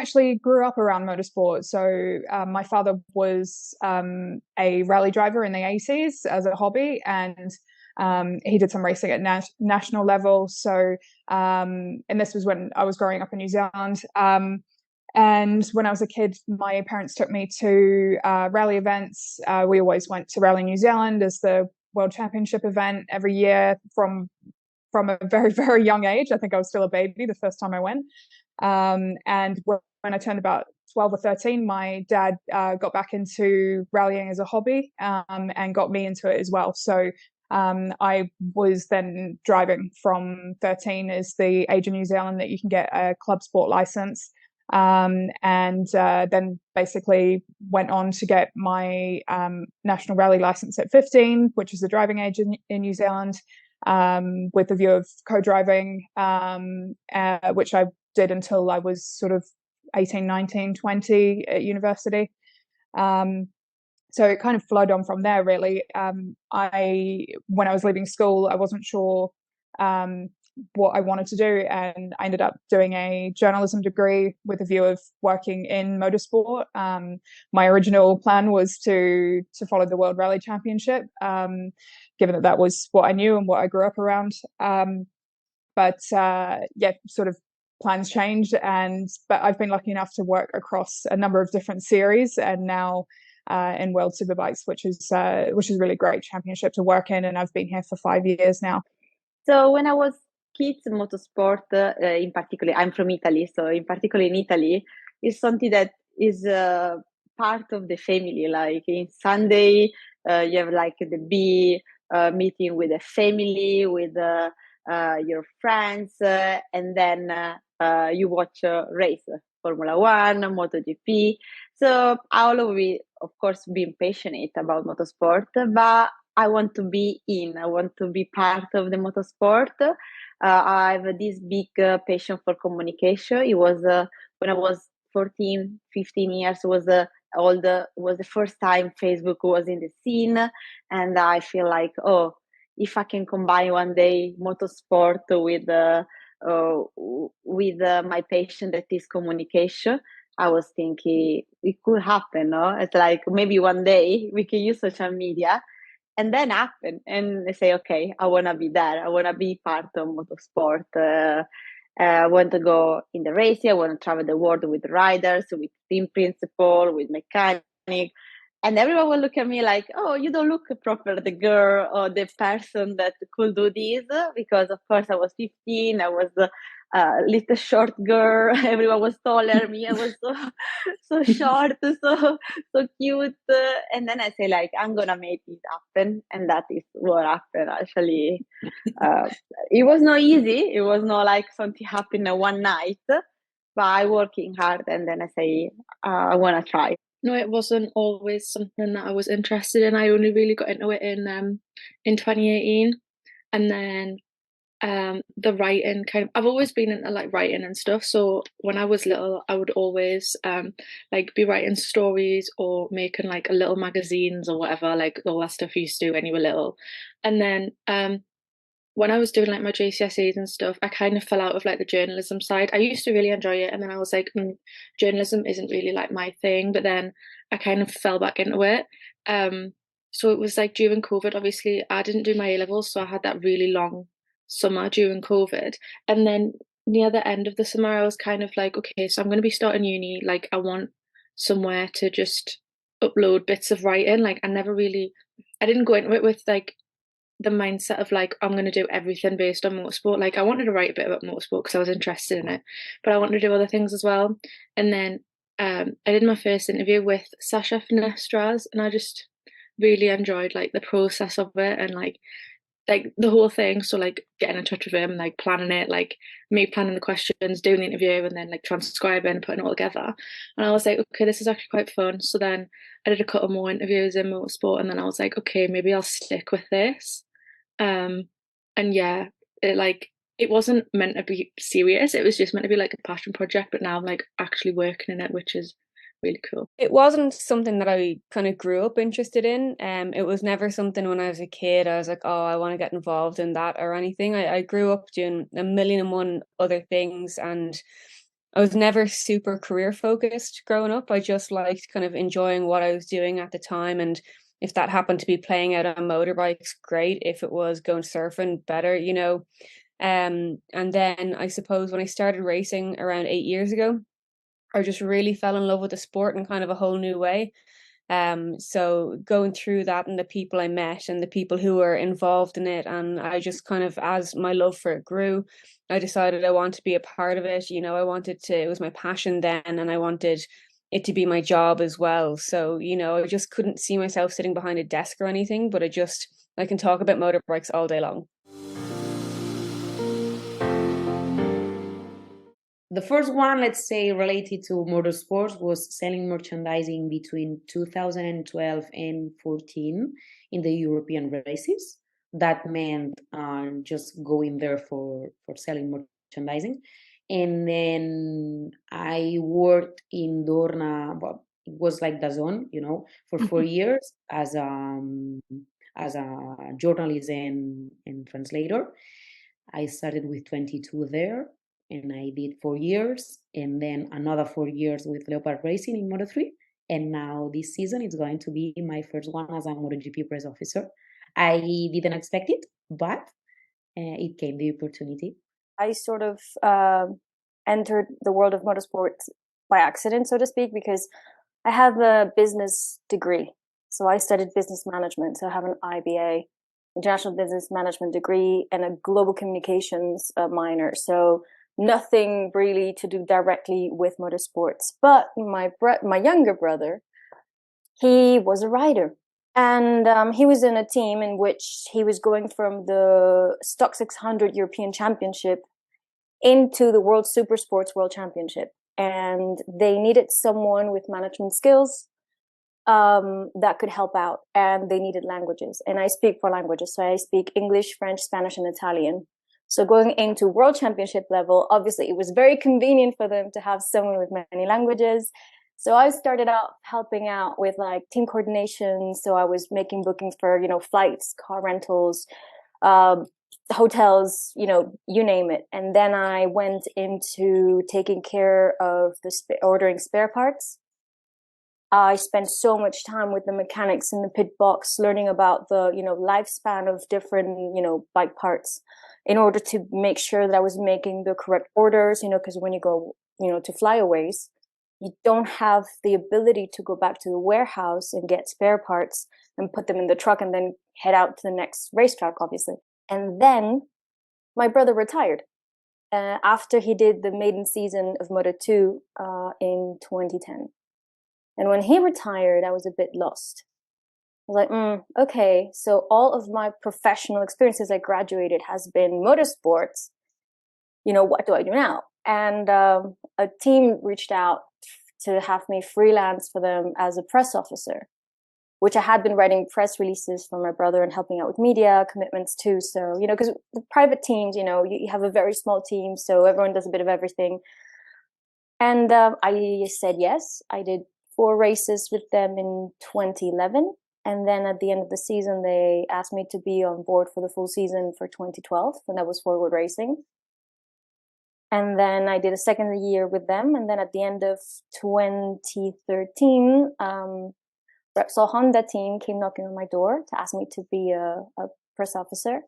actually grew up around motorsport. So my father was a rally driver in the 80s as a hobby, and he did some racing at national level. So, and this was when I was growing up in New Zealand. And when I was a kid, my parents took me to rally events. We always went to Rally New Zealand as the World Championship event every year from a very, very young age. I think I was still a baby the first time I went. And when I turned about 12 or 13, my dad got back into rallying as a hobby, and got me into it as well. So I was then driving from 13 is the age in New Zealand that you can get a club sport license. And then basically went on to get my national rally license at 15, which is the driving age in New Zealand, with the view of co-driving, which I did until I was sort of 18, 19, 20 at university. So it kind of flowed on from there, really. When I was leaving school, I wasn't sure what I wanted to do, and I ended up doing a journalism degree with a view of working in motorsport. My original plan was to follow the World Rally Championship, given that was what I knew and what I grew up around. But yeah, sort of plans changed, but I've been lucky enough to work across a number of different series, and now in World Superbikes, which is a really great championship to work in, and I've been here for 5 years now. So when I was kids, motorsport, in particular, I'm from Italy, so in particular in Italy, is something that is part of the family. Like in Sunday, you have like the big meeting with the family, with your friends, and then you watch a race, Formula One, MotoGP. So I'll always, of course, be passionate about motorsport, but I want to be in. I want to be part of the motorsport. I have this big passion for communication. It was when I was 14, 15 years, was the first time Facebook was in the scene, and I feel like, oh, if I can combine one day motorsport with my passion that is communication, I was thinking it could happen. No, it's like maybe one day we can use social media. And then happen, and they say, okay, I want to be there. I want to be part of motorsport. I want to go in the racing. I want to travel the world with riders, with team principal, with mechanic. And everyone will look at me like, oh, you don't look proper, the girl or the person that could do this. Because, of course, I was 15. I was a little short girl. Everyone was taller. Me, I was so short, so cute. And then I say, like, I'm going to make it happen. And that is what happened, actually. It was not easy. It was not like something happened one night. But I working hard, and then I say, I want to try. No, it wasn't always something that I was interested in. I only really got into it in 2018, and then the writing I've always been into like writing and stuff. So when I was little, I would always like be writing stories or making like a little magazines or whatever, like all that stuff you used to do when you were little. And then when I was doing like my GCSEs and stuff, I kind of fell out of like the journalism side. I used to really enjoy it, and then I was like, journalism isn't really like my thing. But then I kind of fell back into it. So it was like during COVID, obviously, I didn't do my A-levels, so I had that really long summer during COVID. And then near the end of the summer, I was kind of like, okay, so I'm going to be starting uni. Like, I want somewhere to just upload bits of writing. Like, I didn't go into it with like the mindset of like, I'm going to do everything based on motorsport. Like, I wanted to write a bit about motorsport because I was interested in it, but I wanted to do other things as well. And then I did my first interview with Sasha Finestras, and I just really enjoyed like the process of it, and like the whole thing. So like getting in touch with him, like planning it, like me planning the questions, doing the interview, and then like transcribing, putting it all together. And I was like, okay, this is actually quite fun. So then I did a couple more interviews in motorsport, and then I was like, okay, maybe I'll stick with this. And yeah, it wasn't meant to be serious. It was just meant to be like a passion project, but now I'm like actually working in it, which is really cool. It wasn't something that I kind of grew up interested in. It was never something when I was a kid I was like, oh, I want to get involved in that or anything. I grew up doing a million and one other things, and I was never super career focused growing up. I just liked kind of enjoying what I was doing at the time. And if that happened to be playing out on motorbikes, great. If it was going surfing, better, you know. And then I suppose when I started racing around 8 years ago, I just really fell in love with the sport in kind of a whole new way. So going through that and the people I met and the people who were involved in it, and I just kind of, as my love for it grew, I decided I want to be a part of it. You know, I wanted to, it was my passion then, and I wanted it to be my job as well. So, you know, I just couldn't see myself sitting behind a desk or anything, but I can talk about motorbikes all day long. The first one, let's say, related to motorsports was selling merchandising between 2012 and 14 in the European races. That meant just going there for selling merchandising. And then I worked in Dorna, well, it was like DAZN, you know, for 4 years as a journalist and translator. I started with 22 there, and I did 4 years, and then another 4 years with Leopard Racing in Moto3. And now this season it's going to be my first one as a MotoGP press officer. I didn't expect it, but it came the opportunity. I sort of entered the world of motorsport by accident, so to speak, because I have a business degree. So I studied business management. So I have an IBA, International Business Management degree, and a global communications minor. So nothing really to do directly with motorsports. But my younger brother, he was a rider. And he was in a team in which he was going from the Stock 600 European Championship into the World Supersports World Championship. And they needed someone with management skills that could help out. And they needed languages. And I speak 4 languages. So I speak English, French, Spanish, and Italian. So going into World Championship level, obviously it was very convenient for them to have someone with many languages. So I started out helping out with like team coordination. So I was making bookings for, you know, flights, car rentals, hotels, you know, you name it. And then I went into taking care of ordering spare parts. I spent so much time with the mechanics in the pit box, learning about the, you know, lifespan of different, you know, bike parts in order to make sure that I was making the correct orders, you know, because when you go, you know, to flyaways, you don't have the ability to go back to the warehouse and get spare parts and put them in the truck and then head out to the next racetrack, obviously. And then my brother retired after he did the maiden season of Moto2 in 2010. And when he retired, I was a bit lost. I was like, okay, so all of my professional experiences I graduated has been motorsports. You know, what do I do now? And a team reached out to have me freelance for them as a press officer, which I had been writing press releases for my brother and helping out with media commitments too. So, you know, because the private teams, you know, you have a very small team, so everyone does a bit of everything. And I said yes. I did 4 races with them in 2011. And then at the end of the season, they asked me to be on board for the full season for 2012, and that was Forward Racing. And then I did a second year with them. And then at the end of 2013, Repsol Honda team came knocking on my door to ask me to be a press officer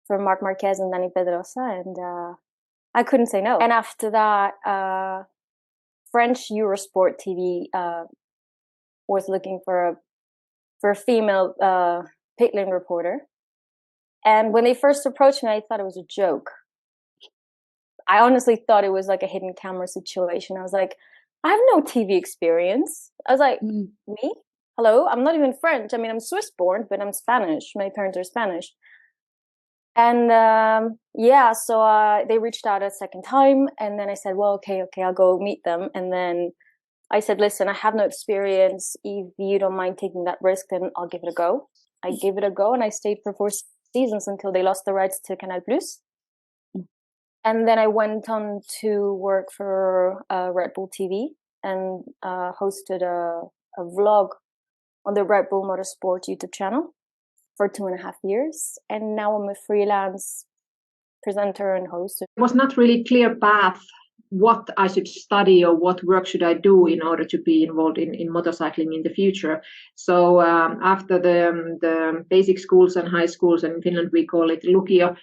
for Marc Marquez and Dani Pedrosa. And I couldn't say no. And after that, French Eurosport TV was looking for a female pit lane reporter. And when they first approached me, I thought it was a joke. I honestly thought it was like a hidden camera situation. I was like, I have no TV experience. I was like, me? Hello? I'm not even French. I mean, I'm Swiss born, but I'm Spanish. My parents are Spanish. And yeah, so they reached out a second time. And then I said, well, okay, I'll go meet them. And then I said, listen, I have no experience. If you don't mind taking that risk, then I'll give it a go. I gave it a go, and I stayed for 4 seasons until they lost the rights to Canal+. And then I went on to work for Red Bull TV and hosted a vlog on the Red Bull Motorsport YouTube channel for 2.5 years. And now I'm a freelance presenter and host. It was not really clear path what I should study or what work should I do in order to be involved in motorcycling in the future. So after the basic schools and high schools, and in Finland we call it lukio,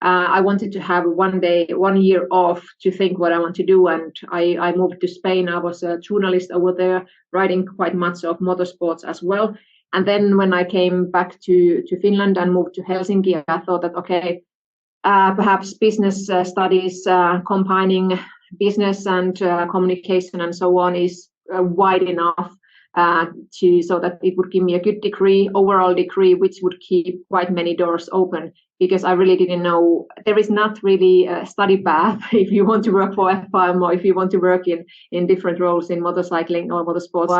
I wanted to have 1 year off to think what I want to do. And I moved to Spain. I was a journalist over there, writing quite much of motorsports as well. And then when I came back to Finland and moved to Helsinki, I thought that, okay, perhaps business studies, combining business and communication and so on is wide enough so that it would give me a good degree, overall degree, which would keep quite many doors open, because I really didn't know, there is not really a study path if you want to work for FIM or if you want to work in different roles in motorcycling or motorsports.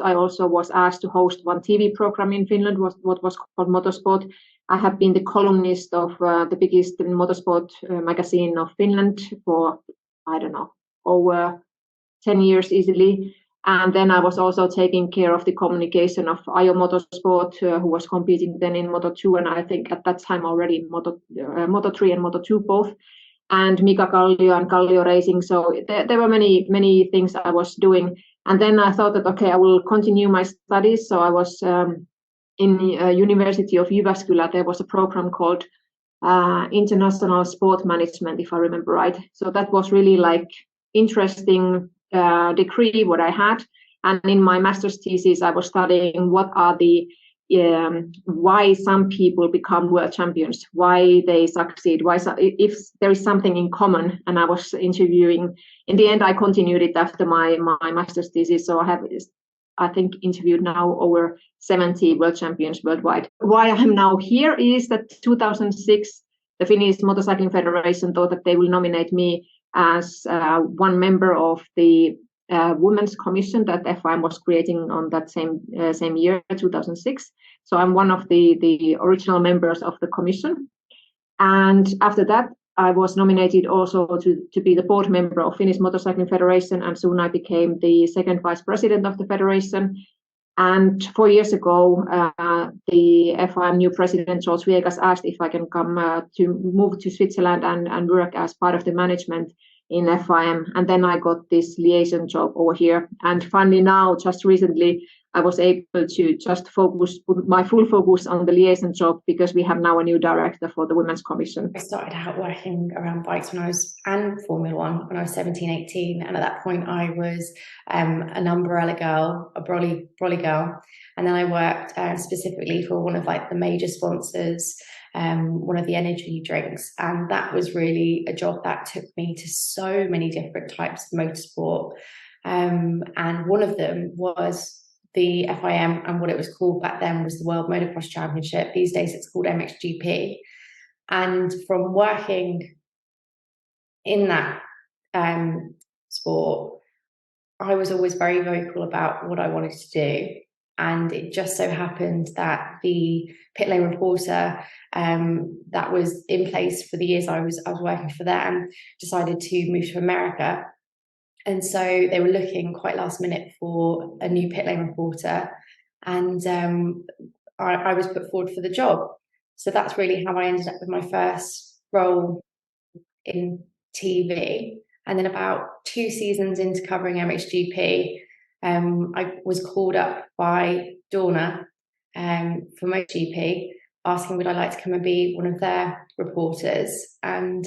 I also was asked to host one TV program in Finland, what was called Motorsport. I have been the columnist of the biggest motorsport magazine of Finland for, I don't know, over 10 years easily. And then I was also taking care of the communication of Ajo Motorsport, who was competing then in Moto2, and I think at that time already in Moto3 and Moto2 both, and Mika Kallio and Kallio Racing. So there were many things I was doing. And then I thought that, okay, I will continue my studies. So I was in the University of Jyväskylä. There was a program called International Sport Management, if I remember right. So that was really like interesting degree what I had, and in my master's thesis I was studying what are the why some people become world champions, why they succeed, if there is something in common. And I was interviewing. In the end, I continued it after my master's thesis. So I have, I think, interviewed now over 70 world champions worldwide. Why I'm now here is that 2006, the Finnish Motorcycling Federation thought that they will nominate me as one member of the Women's Commission that FIM was creating on that same year, 2006. So I'm one of the original members of the commission. And after that, I was nominated also to be the board member of Finnish Motorcycling Federation, and soon I became the second vice president of the federation. And 4 years ago, the FIM new president, George Viegas, asked if I can come to move to Switzerland and work as part of the management in FIM. And then I got this liaison job over here. And finally now, just recently, I was able to just put my full focus on the liaison job, because we have now a new director for the Women's Commission. I started out working around bikes and Formula One when I was 17, 18. And at that point I was an umbrella girl, a brolly girl. And then I worked specifically for one of like the major sponsors, one of the energy drinks. And that was really a job that took me to so many different types of motorsport. And one of them was the FIM, and what it was called back then was the World Motocross Championship. These days it's called MXGP. And from working in that sport, I was always very vocal about what I wanted to do. And it just so happened that the pit lane reporter that was in place for the years I was working for them decided to move to America. And so they were looking quite last minute for a new pit lane reporter. And I was put forward for the job. So that's really how I ended up with my first role in TV. And then about 2 seasons into covering MXGP, I was called up by Dorna for MotoGP, asking would I like to come and be one of their reporters. And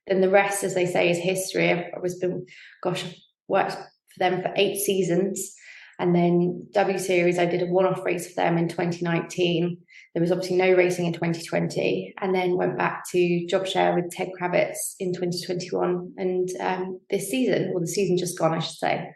then the rest, as they say, is history. I've worked for them for 8 seasons. And then W Series, I did a one-off race for them in 2019. There was obviously no racing in 2020. And then went back to job share with Ted Kravitz in 2021. And this season, or the season just gone, I should say,